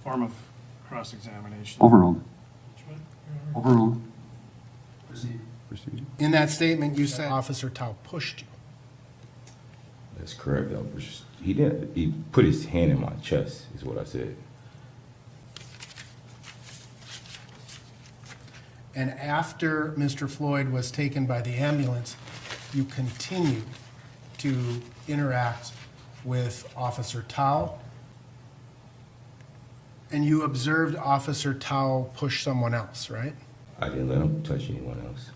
form of cross-examination. Overruled. Which one? Overruled. Proceed. Proceed. In that statement, you said Officer Tao pushed you. That's correct, though. He didn't. He put his hand in my chest, is what I said. And after Mr. Floyd was taken by the ambulance, you continued to interact with Officer Tao. And you observed Officer Tao push someone else, right? I didn't let him touch anyone else.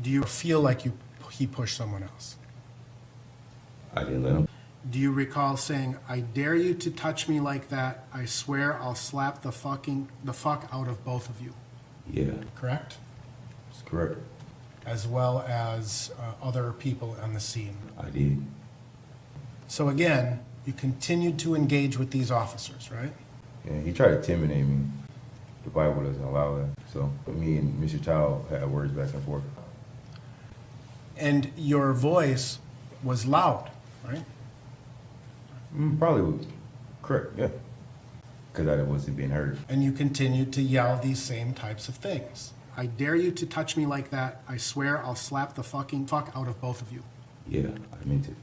Do you feel like he pushed someone else? I didn't let him. Do you recall saying, "I dare you to touch me like that. I swear I'll slap the fuck out of both of you." Yeah, Correct? that's correct. As well as other people on the scene. I did. So again, you continued to engage with these officers, right? Yeah, he tried to intimidate me. The Bible doesn't allow that. So me and Mr. Tao had words back and forth. And your voice was loud, right? Probably correct, yeah. Because I wasn't being heard. And you continued to yell these same types of things. "I dare you to touch me like that. I swear I'll slap the fuck out of both of you." Yeah, I meant it.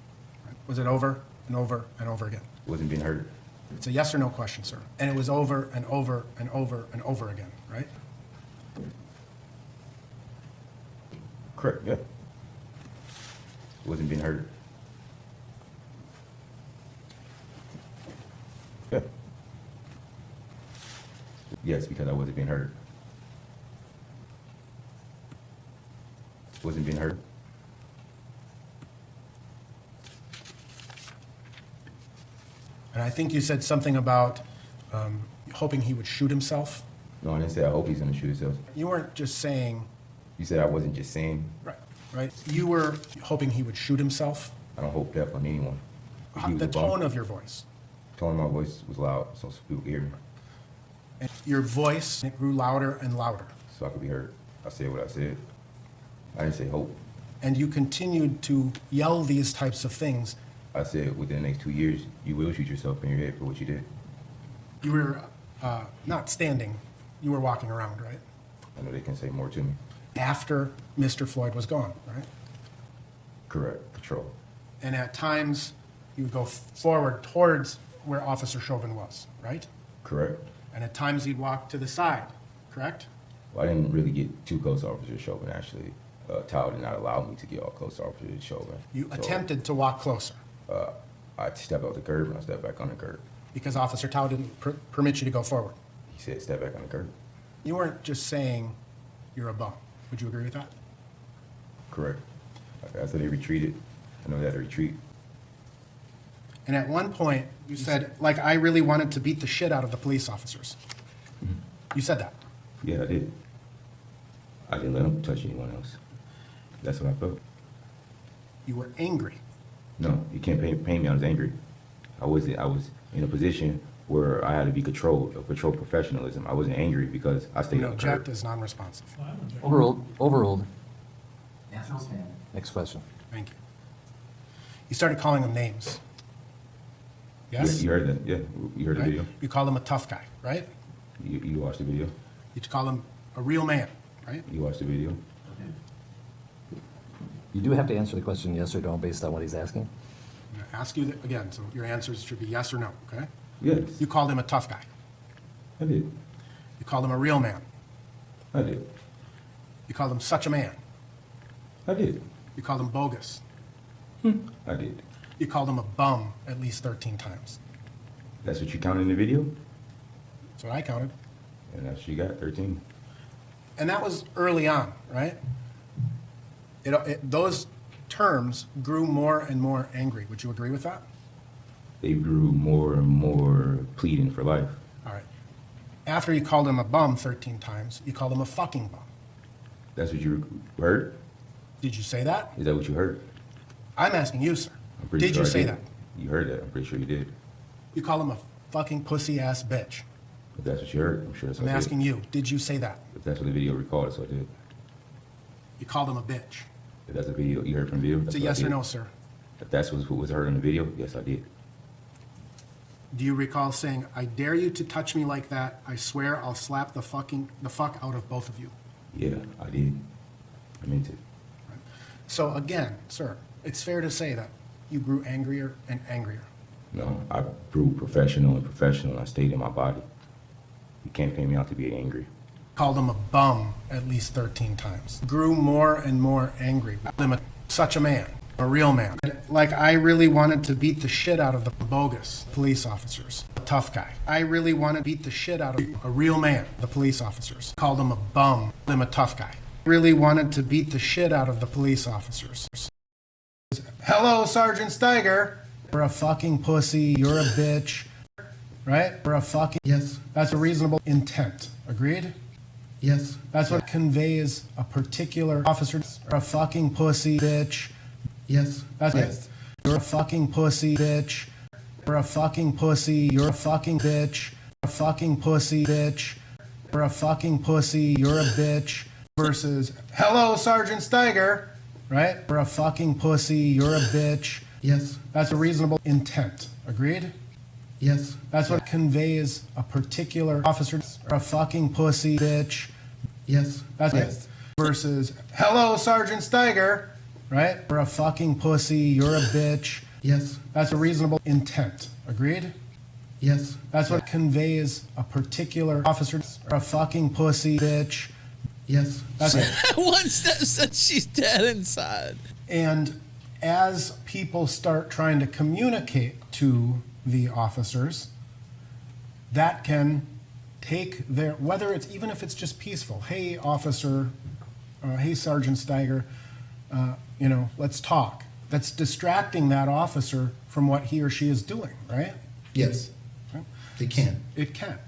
Was it over and over and over again? Wasn't being heard. It's a yes or no question, sir. And it was over and over and over and over again, right? Correct, yeah. Wasn't being heard. Yeah. Yes, because I wasn't being heard. Wasn't being heard. And I think you said something about hoping he would shoot himself. No, I didn't say I hope he's gonna shoot himself. You weren't just saying, You said I wasn't just saying, right? You were hoping he would shoot himself. I don't hope death on anyone. If he was The a bum, tone of your voice. tone of my voice was loud, so people could hear me, And your voice, it grew louder and louder. so I could be heard. I said what I said. I didn't say hope. And you continued to yell these types of things. I said within the next 2 years, you will shoot yourself in your head for what you did. You were not standing, you were walking around, right? I know they can say more to me. After Mr. Floyd was gone, right? Correct, patrol. And at times, you would go forward towards where Officer Chauvin was, right? Correct. And at times, he'd walk to the side, correct? Well, I didn't really get too close to Officer Chauvin, actually. Tao did not allow me to get all close to Officer Chauvin. You So, attempted to walk closer I stepped out the curb and I stepped back on the curb. because Officer Tao didn't permit you to go forward. He said, step back on the curb. You weren't just saying you're a bum. Would you agree with that? Correct. After they retreated, I know they had to retreat. And at one point, you said, like, I really wanted to beat the shit out of the police officers. You said that. Yeah, I did. I didn't let him touch anyone else. That's what I felt. You were angry. No, you can't paint me. I was angry. I was in a position where I had to be controlled, patrol professionalism. I wasn't angry because I stayed You on the object curb. is non-responsive. Well, I'm objecting. Overruled. Overruled. Answer will stand. Next question. Thank you. You started calling them names. Yes? Yeah, you heard that? Yeah, you heard the Right? video. You called him a tough guy, right? You watched the video. You call him a real man, right? You watched the video. Okay. You do have to answer the question yes or no based on what he's asking. I'm gonna ask you again, so your answers should be yes or no, okay? Yes, You called him a tough guy. I did. You called him a real man. I did. You called him such a man. I did. You called him bogus. I did. You called him a bum at least 13 times. That's what you counted in the video, That's what I counted. and that's what you got, 13. And that was early on, right? Those terms grew more and more angry. Would you agree with that? They grew more and more pleading for life. All right. After you called him a bum 13 times, you called him a fucking bum. That's what you heard? Did you say that? Is that what you heard? I'm asking you, sir. I'm pretty Did sure you I say did. that? You heard that. I'm pretty sure you did. You call him a fucking pussy ass bitch. If that's what you heard, I'm sure that's I'm what I asking did. you, did you say that? If that's what the video recorded, so I did. You called him a bitch. If that's a video you heard from the video, It's that's a what I yes or did. no, sir. If that's what was heard in the video, yes, I did. Do you recall saying, "I dare you to touch me like that. I swear I'll slap the fuck out of both of you"? Yeah, I did. I meant it. So again, sir, it's fair to say that you grew angrier and angrier. No, I grew professional and professional. I stayed in my body. You can't paint me out to be angry. Called him a bum at least 13 times. Grew more and more angry. I'm such a man, a real man. Like, I really wanted to beat the shit out of the bogus police officers. A tough guy. I really want to beat the shit out of a real man, the police officers. Called him a bum, him a tough guy. Really wanted to beat the shit out of the police officers. Hello, Sergeant Steiger. You're a fucking pussy. You're a bitch. Right? You're a fucking... Yes. That's a reasonable intent. Agreed? Yes. That's what conveys a particular officer. You're a fucking pussy, bitch. Yes. That's it. You're a fucking pussy, bitch. You're a fucking pussy. You're a fucking bitch. You're a fucking pussy, bitch. You're a fucking pussy. You're a bitch. Versus, hello, Sergeant Steiger. Right? You're a fucking pussy. You're a bitch. Yes. That's a reasonable intent. Agreed? Yes. That's what conveys a particular officer. You're a fucking pussy, bitch. Yes. That's it. Versus, hello, Sergeant Steiger. Right? You're a fucking pussy. You're a bitch. Yes. That's a reasonable intent. Agreed? Yes. That's what conveys a particular officer. You're a fucking pussy, bitch. Yes. That's it. One step said she's dead inside. And as people start trying to communicate to the officers, that can take their, whether it's, even if it's just peaceful, hey, officer, hey, Sergeant Steiger, let's talk. That's distracting that officer from what he or she is doing, right? Yes, Right? they can. It can.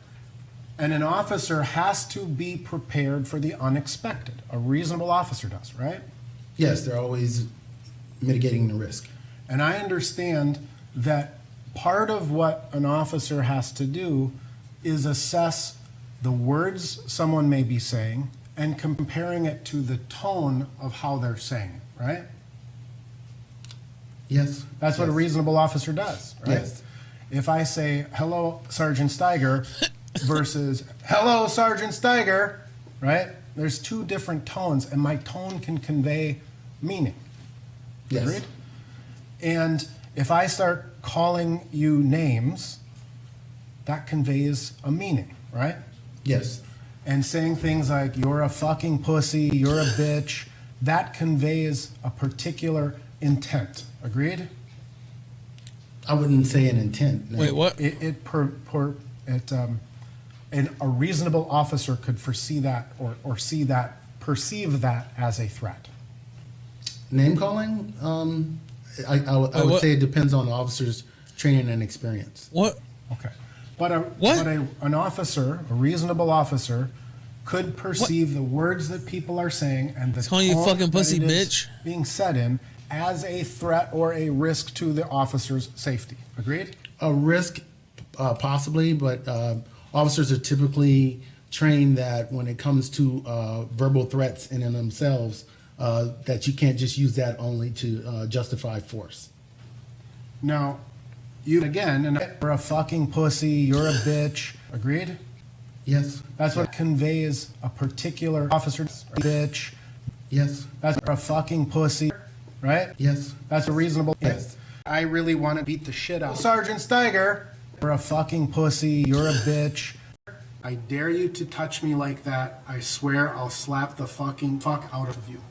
And an officer has to be prepared for the unexpected. A reasonable officer does, right? Yes, they're always mitigating the risk. And I understand that part of what an officer has to do is assess the words someone may be saying and comparing it to the tone of how they're saying it, right? Yes. That's what a Yes. reasonable officer does, right? Yes. If I say, hello, Sergeant Steiger, versus, hello, Sergeant Steiger, right? There's two different tones, and my tone can convey meaning. Yes. Agreed? And if I start calling you names, that conveys a meaning, right? Yes. And saying things like, you're a fucking pussy, you're a bitch, that conveys a particular intent. Agreed? I wouldn't say an intent. No. Wait, what? A reasonable officer could foresee that or see that, perceive that as a threat. Name calling? I would what? say it depends on the officer's training and experience. What? Okay. But What? an officer, a reasonable officer, could perceive the words that people are saying and the Calling you tone fucking that pussy it is bitch? being said in as a threat or a risk to the officer's safety. Agreed? A risk, possibly, but officers are typically trained that when it comes to verbal threats in and themselves, that you can't just use that only to justify force. Now, you again, and you're a fucking pussy, you're a bitch. Agreed? Yes. That's what conveys a particular officer's bitch. Yes. That's a fucking pussy, right? Yes. That's a reasonable. Yes. I really want to beat the shit out of Sergeant Steiger. You're a fucking pussy. You're a bitch. I dare you to touch me like that. I swear I'll slap the fucking fuck out of you.